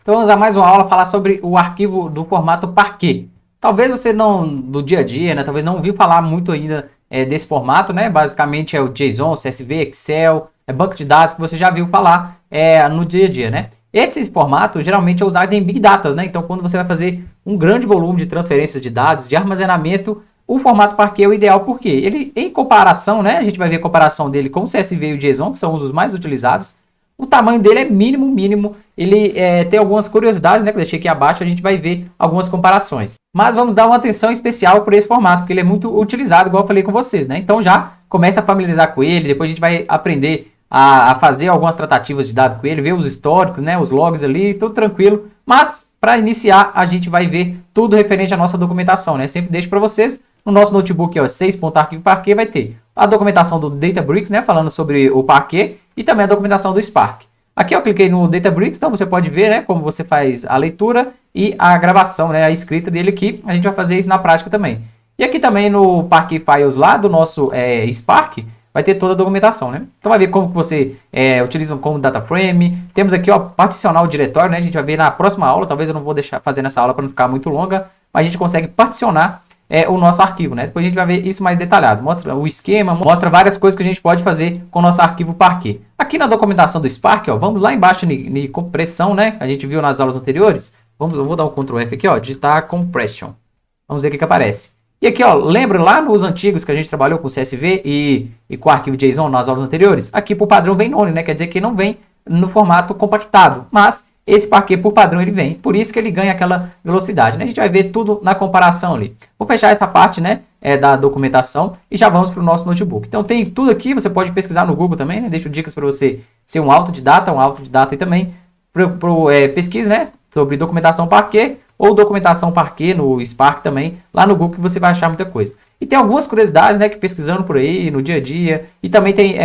Então vamos a mais uma aula falar sobre o arquivo do formato Parquet. Talvez você não, no dia a dia, né, talvez não ouviu falar muito ainda desse formato, né? Basicamente é o JSON, CSV, Excel, é banco de dados que você já viu falar no dia a dia, né? Esse formato geralmente é usado em Big Data, né? Então quando você vai fazer um grande volume de transferências de dados, de armazenamento, o formato Parquet é o ideal porque ele, em comparação, né? A gente vai ver a comparação dele com o CSV e o JSON, que são os mais utilizados. O tamanho dele é mínimo. Ele tem algumas curiosidades, né? Que eu deixei aqui abaixo, a gente vai ver algumas comparações. Mas vamos dar uma atenção especial por esse formato, porque ele é muito utilizado, igual eu falei com vocês, né? Então já começa a familiarizar com ele, depois a gente vai aprender a fazer algumas tratativas de dados com ele, ver os históricos, né? Os logs ali, tudo tranquilo. Mas para iniciar, a gente vai ver tudo referente à nossa documentação, né? Sempre deixo para vocês, no nosso notebook, ó, 6.arquivo Parquet, vai ter a documentação do Databricks, né? Falando sobre o Parquet, e também a documentação do Spark. Aqui eu cliquei no Databricks, então você pode ver, né, como você faz a leitura e a gravação, né, a escrita dele aqui. A gente vai fazer isso na prática também. E aqui também no Parquet Files lá do nosso Spark, vai ter toda a documentação, né? Então vai ver como que você utiliza como data frame. Temos aqui, ó, particionar o diretório, né? A gente vai ver na próxima aula, talvez eu não vou deixar fazer nessa aula para não ficar muito longa, mas a gente consegue particionar o nosso arquivo, né? Depois a gente vai ver isso mais detalhado. Mostra o esquema, mostra várias coisas que a gente pode fazer com o nosso arquivo Parquet. Aqui na documentação do Spark, ó, vamos lá embaixo em compressão, né? A gente viu nas aulas anteriores. Eu vou dar um Ctrl F aqui, ó, digitar compression. Vamos ver o que aparece. E aqui, ó, lembra lá nos antigos que a gente trabalhou com CSV e com o arquivo JSON nas aulas anteriores? Aqui por padrão vem none, né? Quer dizer que não vem no formato compactado, mas esse Parquet, por padrão, ele vem. Por isso que ele ganha aquela velocidade, né? A gente vai ver tudo na comparação ali. Vou fechar essa parte, né, da documentação e já vamos para o nosso notebook. Então, tem tudo aqui. Você pode pesquisar no Google também, né? Deixo dicas para você ser um autodidata e também pesquisa, né, sobre documentação Parquet ou documentação Parquet no Spark também, lá no Google, que você vai achar muita coisa. E tem algumas curiosidades, né, que pesquisando por aí, no dia a dia, e também tem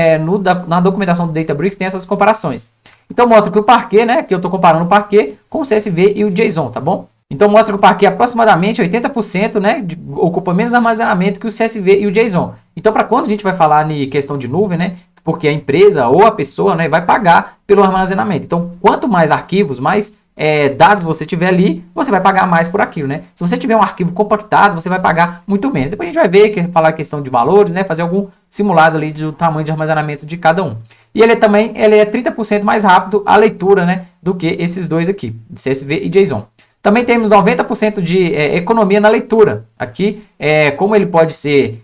na documentação do Databricks, tem essas comparações. Então mostra que o Parquet, né, que eu estou comparando o Parquet com o CSV e o JSON, tá bom? Então mostra que o Parquet aproximadamente 80%, né, ocupa menos armazenamento que o CSV e o JSON. Então para quando a gente vai falar em questão de nuvem, né, porque a empresa ou a pessoa, né, vai pagar pelo armazenamento. Então quanto mais arquivos, mais dados você tiver ali, você vai pagar mais por aquilo, né? Se você tiver um arquivo compactado, você vai pagar muito menos. Depois a gente vai ver, falar a questão de valores, né, fazer algum simulado ali do tamanho de armazenamento de cada um. E ele é 30% mais rápido a leitura, né, do que esses dois aqui, CSV e JSON. Também temos 90% de economia na leitura. Aqui, como ele pode ser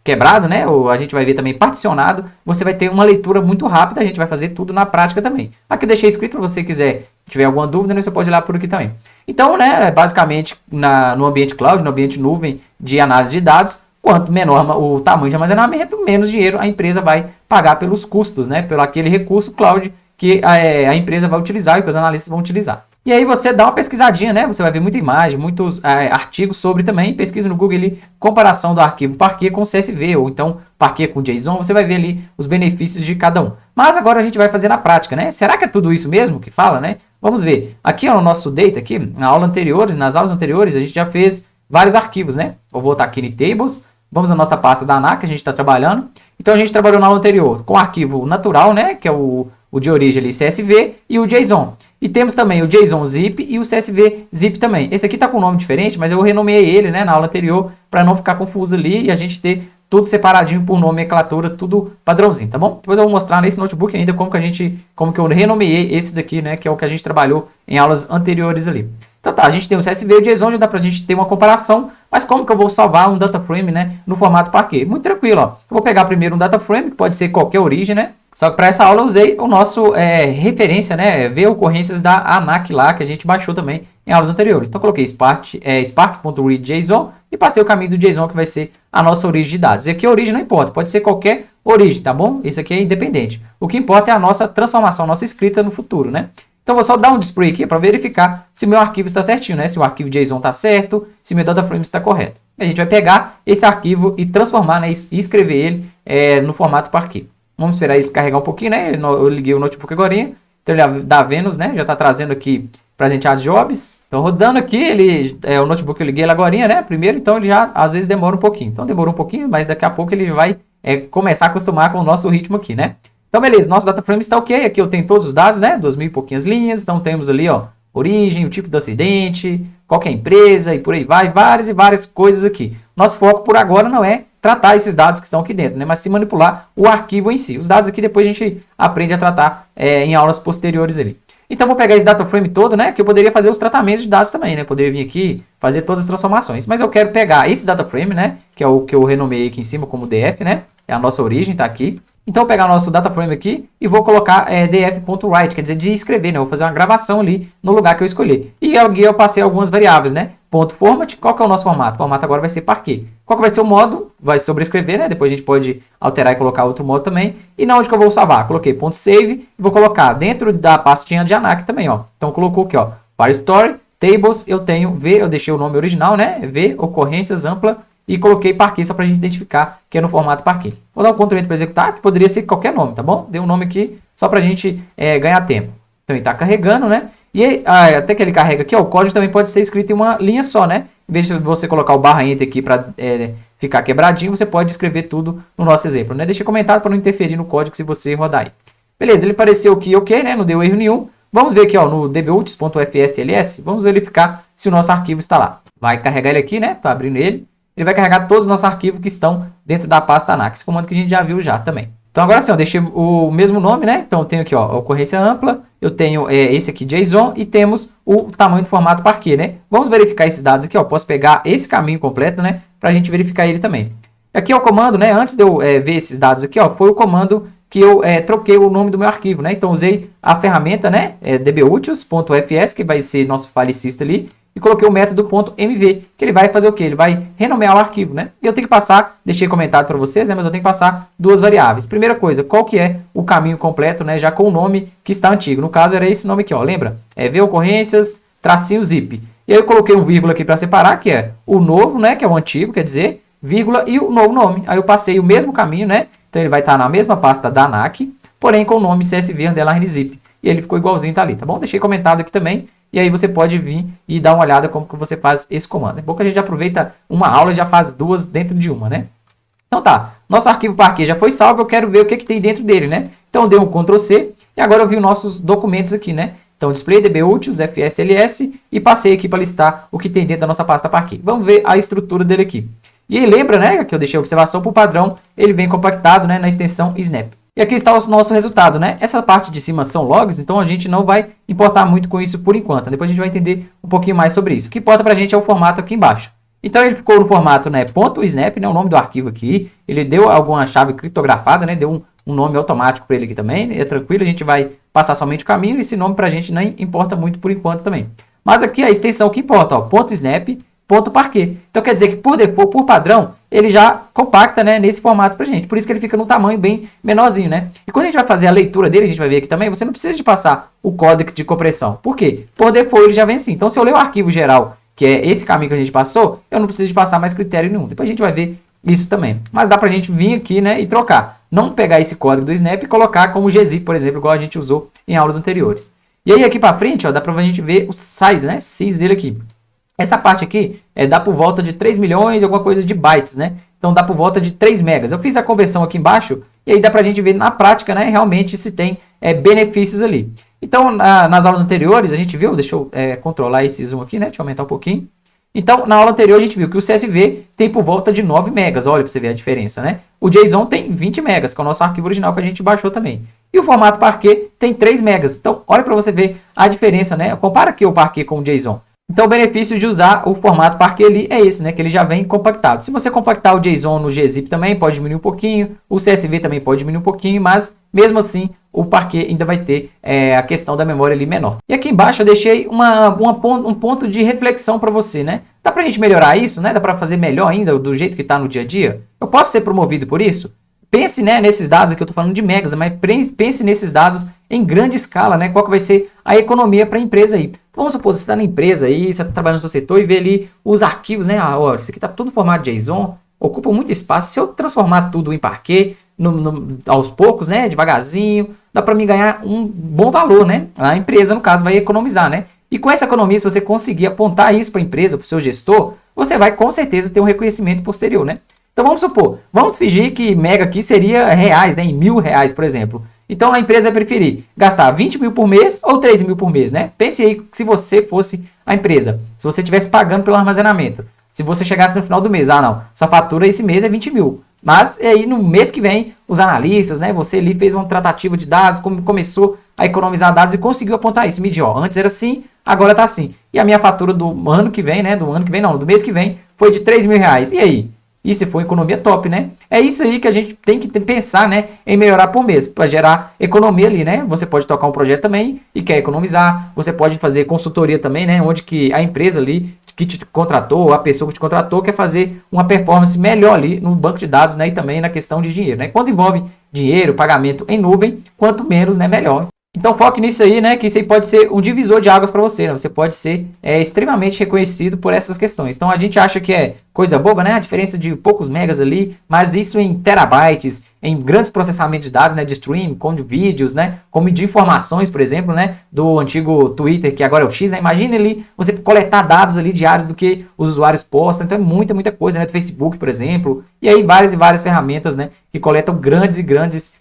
quebrado, né, ou a gente vai ver também particionado, você vai ter uma leitura muito rápida. A gente vai fazer tudo na prática também. Aqui eu deixei escrito para você quiser, tiver alguma dúvida, né, você pode olhar por aqui também. Então, né, basicamente, no ambiente cloud, no ambiente nuvem de análise de dados, quanto menor o tamanho de armazenamento, menos dinheiro a empresa vai pagar pelos custos, né? Pelo aquele recurso cloud que a empresa vai utilizar e que os analistas vão utilizar. E aí você dá uma pesquisadinha, né? Você vai ver muita imagem, muitos artigos sobre também. Pesquisa no Google ali, comparação do arquivo Parquet com CSV, ou então Parquet com JSON. Você vai ver ali os benefícios de cada um. Mas agora a gente vai fazer na prática, né? Será que é tudo isso mesmo que fala, né? Vamos ver. Aqui no nosso data, aqui, nas aulas anteriores, a gente já fez vários arquivos, né? Vou voltar aqui em Tables. Vamos à nossa pasta da ANAC, que a gente está trabalhando. Então, a gente trabalhou na aula anterior com o arquivo natural, né, que é o de origem ali, CSV, e o JSON. E temos também o JSON zip e o CSV zip também. Esse aqui está com um nome diferente, mas eu renomeei ele, né, na aula anterior, para não ficar confuso ali e a gente ter tudo separadinho por nomenclatura, tudo padrãozinho, tá bom? Depois eu vou mostrar nesse notebook ainda como que eu renomeei esse daqui, né, que é o que a gente trabalhou em aulas anteriores ali. Então tá, a gente tem o CSV e o JSON, já dá pra gente ter uma comparação, mas como que eu vou salvar um data frame, né, no formato Parquet? Muito tranquilo, ó. Eu vou pegar primeiro um data frame, que pode ser qualquer origem, né? Só que para essa aula eu usei o nosso referência, né, ver ocorrências da ANAC lá, que a gente baixou também em aulas anteriores. Então coloquei spark.read.json e passei o caminho do JSON, que vai ser a nossa origem de dados. E aqui a origem não importa, pode ser qualquer origem, tá bom? Isso aqui é independente. O que importa é a nossa transformação, a nossa escrita no futuro, né? Então, vou só dar um display aqui para verificar se o meu arquivo está certinho, né? Se o arquivo JSON está certo, se o meu data frame está correto. A gente vai pegar esse arquivo e transformar, né, e escrever ele no formato Parquet. Vamos esperar isso carregar um pouquinho, né? Eu liguei o notebook agora, então ele dá Venus, né? Já está trazendo aqui para a gente as jobs. Então, rodando aqui, o notebook eu liguei ele agora, né? Primeiro, então ele já às vezes demora um pouquinho. Então, demorou um pouquinho, mas daqui a pouco ele vai começar a acostumar com o nosso ritmo aqui, né? Então, beleza, nosso data frame está ok. Aqui eu tenho todos os dados, né? 2.000 e pouquinhas linhas. Então, temos ali, ó, origem, o tipo do acidente, qual que é a empresa e por aí vai, várias e várias coisas aqui. Nosso foco por agora não é tratar esses dados que estão aqui dentro, né, mas se manipular o arquivo em si. Os dados aqui depois a gente aprende a tratar em aulas posteriores ali. Então vou pegar esse data frame todo, né, que eu poderia fazer os tratamentos de dados também, né, poderia vir aqui fazer todas as transformações, mas eu quero pegar esse data frame, né, que é o que eu renomeei aqui em cima como DF, né, é a nossa origem, tá aqui. Então, eu vou pegar o nosso data frame aqui e vou colocar df.write, quer dizer, de escrever, né? Eu vou fazer uma gravação ali no lugar que eu escolhi. E aqui eu passei algumas variáveis, né? Ponto .format, qual que é o nosso formato? O formato agora vai ser Parquet. Qual que vai ser o modo? Vai sobrescrever, né? Depois a gente pode alterar e colocar outro modo também. E na onde que eu vou salvar? Coloquei ponto .save e vou colocar dentro da pastinha de ANAC também, ó. Então, colocou aqui, ó, File Story, Tables, eu tenho V, eu deixei o nome original, né? V, ocorrências, ampla, e coloquei Parquet só para a gente identificar que é no formato Parquet. Vou dar um Ctrl Enter para executar, que poderia ser qualquer nome, tá bom? Dei um nome aqui só para a gente ganhar tempo. Então ele está carregando, né? E até que ele carrega aqui, ó, o código também pode ser escrito em uma linha só, né? Em vez de você colocar o barra Enter aqui para ficar quebradinho, você pode escrever tudo no nosso exemplo, né? Deixa comentário para não interferir no código se você rodar aí. Beleza, ele pareceu aqui ok, né? Não deu erro nenhum. Vamos ver aqui, ó, no dbutils.fsls, vamos verificar se o nosso arquivo está lá. Vai carregar ele aqui, né? Tô abrindo ele. Ele vai carregar todos os nossos arquivos que estão dentro da pasta ANAC. Esse comando que a gente já viu já também. Então agora sim, eu deixei o mesmo nome, né? Então eu tenho aqui, ó, a ocorrência ampla, eu tenho esse aqui JSON e temos o tamanho do formato Parquet, né? Vamos verificar esses dados aqui, ó. Posso pegar esse caminho completo, né? Para a gente verificar ele também. Aqui é o comando, né? Antes de eu ver esses dados aqui, ó, foi o comando que eu troquei o nome do meu arquivo, né? Então usei a ferramenta, né? dbutils.fs, que vai ser nosso file system ali. E coloquei o método .mv, que ele vai fazer o quê? Ele vai renomear o arquivo, né? E eu tenho que passar, deixei comentado para vocês, né? Mas eu tenho que passar duas variáveis. Primeira coisa, qual que é o caminho completo, né? Já com o nome que está antigo. No caso, era esse nome aqui, ó. Lembra? V ocorrências, tracinho zip. E aí eu coloquei um vírgula aqui para separar, que é o novo, né? Que é o antigo, quer dizer, vírgula e o novo nome. Aí eu passei o mesmo caminho, né? Então ele vai estar na mesma pasta da ANAC, porém com o nome csv_zip. E ele ficou igualzinho, tá ali, tá bom? Deixei comentado aqui também. E aí você pode vir e dar uma olhada como que você faz esse comando. É bom que a gente aproveita uma aula e já faz duas dentro de uma, né? Então tá, nosso arquivo Parquet já foi salvo, eu quero ver o que tem dentro dele, né? Então eu dei um Ctrl C e agora eu vi os nossos documentos aqui, né? Então display dbutils, fsls e passei aqui para listar o que tem dentro da nossa pasta Parquet. Vamos ver a estrutura dele aqui. E aí lembra, né, que eu deixei a observação por padrão, ele vem compactado, né, na extensão Snap. E aqui está o nosso resultado, né? Essa parte de cima são logs, então a gente não vai importar muito com isso por enquanto. Depois a gente vai entender um pouquinho mais sobre isso. O que importa pra gente é o formato aqui embaixo. Então ele ficou no formato, né, .snap, né, o nome do arquivo aqui. Ele deu alguma chave criptografada, né, deu um nome automático para ele aqui também. É tranquilo, a gente vai passar somente o caminho. Esse nome pra gente nem importa muito por enquanto também. Mas aqui a extensão que importa, ó, .snap, .parquet. Então quer dizer que por default, por padrão, ele já compacta, né, nesse formato pra gente. Por isso que ele fica num tamanho bem menorzinho, né? E quando a gente vai fazer a leitura dele, a gente vai ver aqui também, você não precisa de passar o código de compressão. Por quê? Por default ele já vem assim. Então se eu ler o arquivo geral, que é esse caminho que a gente passou, eu não preciso de passar mais critério nenhum. Depois a gente vai ver isso também. Mas dá pra gente vir aqui, né, e trocar. Não pegar esse código do Snap e colocar como gzip, por exemplo, igual a gente usou em aulas anteriores. E aí aqui pra frente, ó, dá pra gente ver o size, né, size dele aqui. Essa parte aqui dá por volta de 3 milhões e alguma coisa de bytes, né? Então dá por volta de 3 megas. Eu fiz a conversão aqui embaixo e aí dá pra gente ver na prática, né, realmente se tem benefícios ali. Então nas aulas anteriores a gente viu, deixa eu controlar esse zoom aqui, né? Deixa eu aumentar um pouquinho. Então na aula anterior a gente viu que o CSV tem por volta de 9 megas, olha pra você ver a diferença, né? O JSON tem 20 megas, que é o nosso arquivo original que a gente baixou também. E o formato Parquet tem 3 megas. Então olha pra você ver a diferença, né? Compara aqui o Parquet com o JSON. Então o benefício de usar o formato Parquet ali é esse, né? Que ele já vem compactado. Se você compactar o JSON no gzip também pode diminuir um pouquinho, o CSV também pode diminuir um pouquinho, mas mesmo assim o Parquet ainda vai ter a questão da memória ali menor. E aqui embaixo eu deixei um ponto de reflexão para você, né? Dá pra gente melhorar isso, né? Dá para fazer melhor ainda do jeito que está no dia a dia? Eu posso ser promovido por isso? Pense, né, nesses dados aqui, eu estou falando de megas, mas pense nesses dados em grande escala, né? Qual que vai ser a economia para a empresa aí. Então, vamos supor, você está na empresa aí, você está trabalhando no seu setor e vê ali os arquivos, né? Olha, isso aqui está tudo formato JSON, ocupa muito espaço. Se eu transformar tudo em Parquet, aos poucos, né? Devagarzinho, dá para mim ganhar um bom valor, né? A empresa, no caso, vai economizar, né? E com essa economia, se você conseguir apontar isso para a empresa, para o seu gestor, você vai com certeza ter um reconhecimento posterior, né? Então vamos supor, vamos fingir que mega aqui seria reais, né, em R$1.000, por exemplo. Então a empresa vai preferir gastar 20 mil por mês ou 3 mil por mês, né? Pense aí se você fosse a empresa, se você estivesse pagando pelo armazenamento, se você chegasse no final do mês, não, sua fatura esse mês é 20 mil. Mas aí no mês que vem, os analistas, né? Você ali fez uma tratativa de dados, começou a economizar dados e conseguiu apontar isso. Medir, ó, antes era assim, agora tá assim. E a minha fatura do ano que vem, né? Do mês que vem, foi de 3 mil reais. E aí? Isso foi economia top, né? É isso aí que a gente tem que pensar, né? Em melhorar por mês, para gerar economia ali, né? Você pode tocar um projeto também e quer economizar. Você pode fazer consultoria também, né? Onde que a empresa ali que te contratou, a pessoa que te contratou quer fazer uma performance melhor ali no banco de dados, né? E também na questão de dinheiro, né? Quando envolve dinheiro, pagamento em nuvem, quanto menos, né? Melhor. Então foque nisso aí, né? Que isso aí pode ser um divisor de águas para você, né? Você pode ser extremamente reconhecido por essas questões. Então a gente acha que é coisa boba, né? A diferença de poucos megas ali, mas isso em terabytes, em grandes processamentos de dados, né? De stream, como de vídeos, né? Como de informações, por exemplo, né? Do antigo Twitter, que agora é o X, né? Imagina ali você coletar dados ali diários do que os usuários postam. Então é muita coisa, né? Do Facebook, por exemplo. E aí várias e várias ferramentas, né? Que coletam grandes e grandes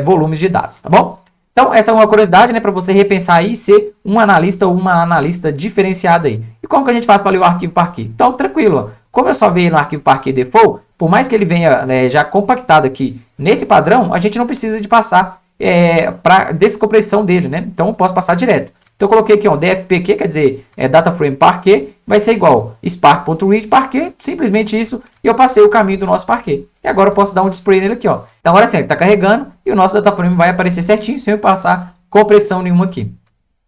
volumes de dados, tá bom? Então, essa é uma curiosidade, né, para você repensar aí e ser um analista ou uma analista diferenciada aí. E como que a gente faz para ler o arquivo Parquet? Então, tranquilo, ó. Como eu só vejo no arquivo Parquet Default, por mais que ele venha já compactado aqui nesse padrão, a gente não precisa de passar para descompressão dele, né? Então, eu posso passar direto. Então, eu coloquei aqui, ó, DFPQ, quer dizer, Data Frame Parquet, vai ser igual Spark.read Parquet, simplesmente isso, e eu passei o caminho do nosso Parquet. E agora eu posso dar um display nele aqui, ó. Então, agora sim, ele está carregando e o nosso Data Frame vai aparecer certinho, sem eu passar compressão nenhuma aqui.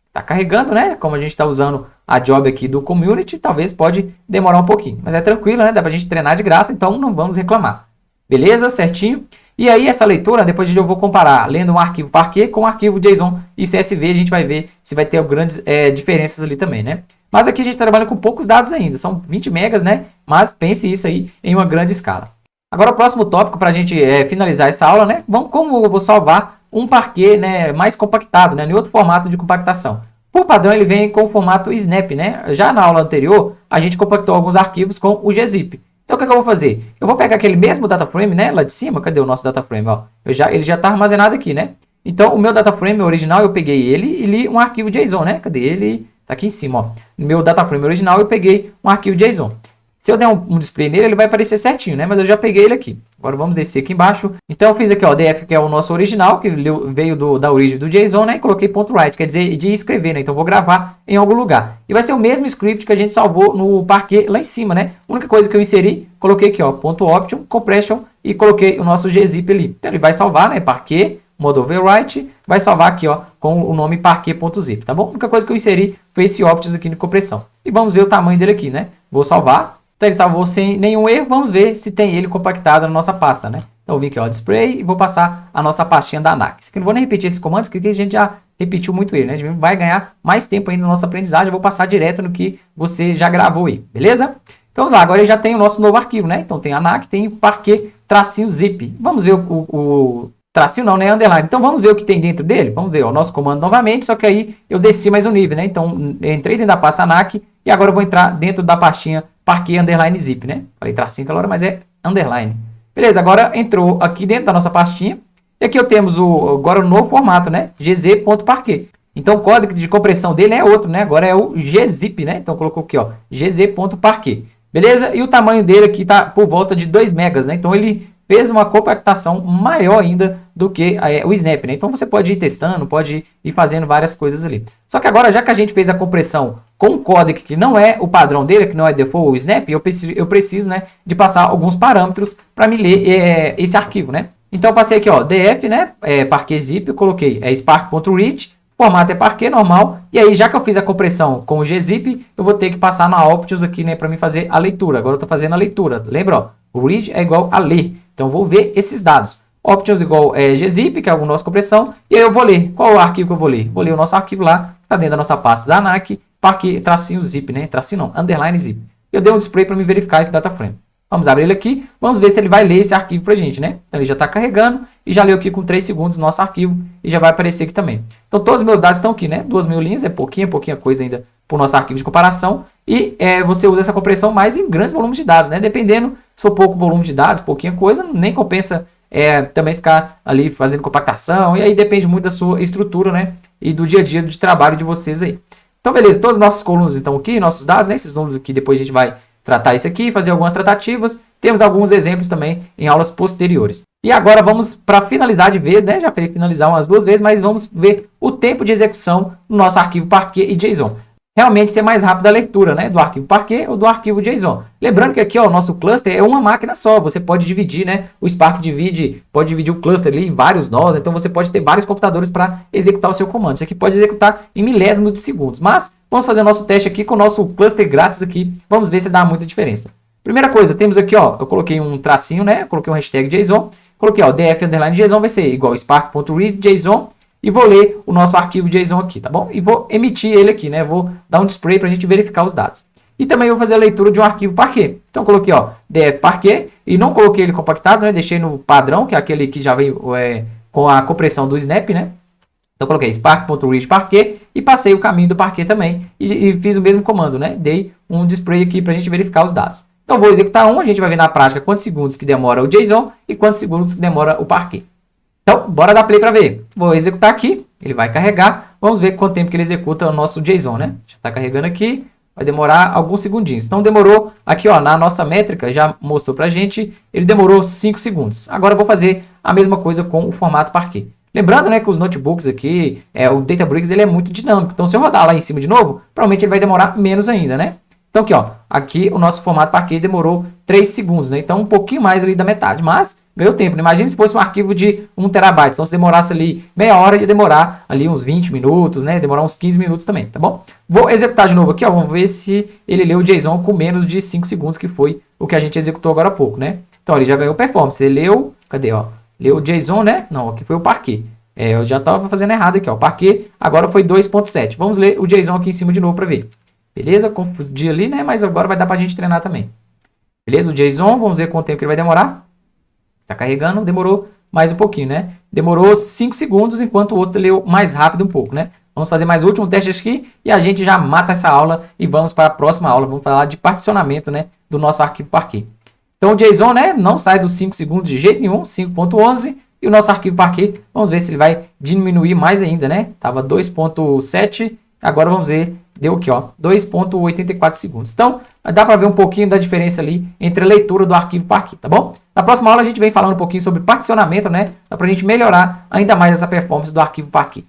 Está carregando, né? Como a gente está usando a job aqui do Community, talvez pode demorar um pouquinho, mas é tranquilo, né? Dá para a gente treinar de graça, então não vamos reclamar. Beleza? Certinho? E aí essa leitura, depois eu vou comparar lendo um arquivo Parquet com um arquivo JSON e CSV, a gente vai ver se vai ter grandes diferenças ali também, né? Mas aqui a gente trabalha com poucos dados ainda, são 20 megas, né? Mas pense isso aí em uma grande escala. Agora o próximo tópico para a gente finalizar essa aula, né? Como eu vou salvar um Parquet, né, mais compactado, né? Em outro formato de compactação. Por padrão ele vem com o formato Snap, né? Já na aula anterior a gente compactou alguns arquivos com o gzip. Então, o que eu vou fazer? Eu vou pegar aquele mesmo data frame, né? Lá de cima, cadê o nosso data frame? Ó, ele já está armazenado aqui, né? Então, o meu data frame original, eu peguei ele e li um arquivo JSON, né? Cadê ele? Tá aqui em cima, ó. No meu data frame original, eu peguei um arquivo JSON. Se eu der um display nele, ele vai aparecer certinho, né? Mas eu já peguei ele aqui. Agora vamos descer aqui embaixo. Então eu fiz aqui, ó, DF, que é o nosso original, que veio da origem do JSON, né? E coloquei .write, quer dizer, de escrever, né? Então vou gravar em algum lugar. E vai ser o mesmo script que a gente salvou no Parquet lá em cima, né? A única coisa que eu inseri, coloquei aqui, ó, .option, compression, e coloquei o nosso gzip ali. Então ele vai salvar, né? Parquet, modo overwrite, vai salvar aqui, ó, com o nome parquet.zip, tá bom? A única coisa que eu inseri foi esse options aqui de compressão. E vamos ver o tamanho dele aqui, né? Vou salvar. Então ele salvou sem nenhum erro, vamos ver se tem ele compactado na nossa pasta, né? Então eu vim aqui, ó, display, e vou passar a nossa pastinha da ANAC. Aqui não vou nem repetir esses comandos, porque a gente já repetiu muito ele, né? A gente vai ganhar mais tempo ainda na nossa aprendizagem, eu vou passar direto no que você já gravou aí, beleza? Então vamos lá, agora ele já tem o nosso novo arquivo, né? Então tem ANAC, tem Parquet-zip. Vamos ver o tracinho não, né? Underline. Então vamos ver o que tem dentro dele? Vamos ver, ó, o nosso comando novamente, só que aí eu desci mais um nível, né? Então eu entrei dentro da pasta ANAC e agora eu vou entrar dentro da pastinha Parquet underline zip, né? Falei tracinho aquela hora, mas é underline. Beleza, agora entrou aqui dentro da nossa pastinha. E aqui eu temos agora o novo formato, né? gz.parquet. Então o código de compressão dele é outro, né? Agora é o gzip, né? Então colocou aqui, ó, gz.parquet. Beleza? E o tamanho dele aqui tá por volta de 2 megas, né? Então ele fez uma compactação maior ainda do que o Snap, né? Então você pode ir testando, pode ir fazendo várias coisas ali. Só que agora, já que a gente fez a compressão com um código que não é o padrão dele, que não é default, o Snap, eu preciso, né, de passar alguns parâmetros para me ler esse arquivo, né? Então eu passei aqui, ó, df, né, parquet.zip, eu coloquei spark.read, formato é Parquet normal, e aí já que eu fiz a compressão com o gzip, eu vou ter que passar na options aqui, né, para me fazer a leitura. Agora eu estou fazendo a leitura, lembra, ó, o read é igual a ler. Então, eu vou ver esses dados. Options igual gzip, que é a nossa compressão. E aí eu vou ler. Qual é o arquivo que eu vou ler? Vou ler o nosso arquivo lá, que está dentro da nossa pasta da ANAC, Parquet, tracinho zip, né? Tracinho não, underline zip. Eu dei um display para me verificar esse data frame. Vamos abrir ele aqui. Vamos ver se ele vai ler esse arquivo para a gente, né? Então, ele já está carregando e já leu aqui com 3 segundos o nosso arquivo e já vai aparecer aqui também. Então, todos os meus dados estão aqui, né? 2.000 linhas, é pouquinha coisa ainda para o nosso arquivo de comparação. E você usa essa compressão mais em grandes volumes de dados, né? Dependendo, se for pouco volume de dados, pouquinha coisa, nem compensa também ficar ali fazendo compactação, e aí depende muito da sua estrutura, né? E do dia a dia de trabalho de vocês aí. Então, beleza, todas as nossas colunas estão aqui, nossos dados, né? Esses números aqui, depois a gente vai tratar isso aqui, fazer algumas tratativas. Temos alguns exemplos também em aulas posteriores. E agora vamos para finalizar de vez, né? Já falei finalizar umas 2 vezes, mas vamos ver o tempo de execução no nosso arquivo Parquet e JSON. Realmente ser mais rápido a leitura, né? Do arquivo Parquet ou do arquivo JSON. Lembrando que aqui, ó, o nosso cluster é uma máquina só. Você pode dividir, né? O Spark pode dividir o cluster ali em vários nós. Então você pode ter vários computadores para executar o seu comando. Isso aqui pode executar em milésimos de segundos. Mas vamos fazer o nosso teste aqui com o nosso cluster grátis aqui. Vamos ver se dá muita diferença. Primeira coisa, temos aqui, ó, eu coloquei um tracinho, né? Coloquei um hashtag JSON. Coloquei, ó, df_JSON vai ser igual spark.read JSON. E vou ler o nosso arquivo JSON aqui, tá bom? E vou emitir ele aqui, né? Vou dar um display para a gente verificar os dados. E também vou fazer a leitura de um arquivo Parquet. Então, coloquei, ó, df Parquet, e não coloquei ele compactado, né? Deixei no padrão, que é aquele que já veio com a compressão do Snap, né? Então, coloquei spark.read Parquet e passei o caminho do Parquet também. E fiz o mesmo comando, né? Dei um display aqui para a gente verificar os dados. Então, vou executar a gente vai ver na prática quantos segundos que demora o JSON e quantos segundos que demora o Parquet. Então, bora dar play para ver. Vou executar aqui, ele vai carregar. Vamos ver quanto tempo que ele executa o nosso JSON, né? Já está carregando aqui, vai demorar alguns segundinhos. Então, demorou aqui, ó, na nossa métrica, já mostrou para a gente, ele demorou 5 segundos. Agora, eu vou fazer a mesma coisa com o formato Parquet. Lembrando, né, que os notebooks aqui, o Databricks, ele é muito dinâmico. Então, se eu rodar lá em cima de novo, provavelmente ele vai demorar menos ainda, né? Então, aqui, ó, aqui o nosso formato Parquet demorou 3 segundos, né? Então, um pouquinho mais ali da metade, mas ganhou tempo, né? Imagina se fosse um arquivo de 1 terabyte. Então, se demorasse ali meia hora, ia demorar ali uns 20 minutos, né? Demorar uns 15 minutos também, tá bom? Vou executar de novo aqui, ó. Vamos ver se ele leu o JSON com menos de 5 segundos, que foi o que a gente executou agora há pouco, né? Então, ele já ganhou performance. Ele leu, cadê, ó? Leu o JSON, né? Não, aqui foi o Parquet. Eu já estava fazendo errado aqui, ó. O Parquet agora foi 2.7. Vamos ler o JSON aqui em cima de novo para ver. Beleza? Confundi ali, né? Mas agora vai dar para a gente treinar também. Beleza? O JSON, vamos ver quanto tempo que ele vai demorar. Tá carregando, demorou mais um pouquinho, né? Demorou 5 segundos, enquanto o outro leu mais rápido um pouco, né? Vamos fazer mais o último teste aqui e a gente já mata essa aula e vamos para a próxima aula. Vamos falar de particionamento, né? Do nosso arquivo Parquet. Então o JSON, né? Não sai dos 5 segundos de jeito nenhum, 5.11. E o nosso arquivo Parquet, vamos ver se ele vai diminuir mais ainda, né? Tava 2.7, agora vamos ver, deu aqui, ó, 2.84 segundos. Então, dá para ver um pouquinho da diferença ali entre a leitura do arquivo Parquet, tá bom? Na próxima aula a gente vem falando um pouquinho sobre particionamento, né? Para a gente melhorar ainda mais essa performance do arquivo Parquet.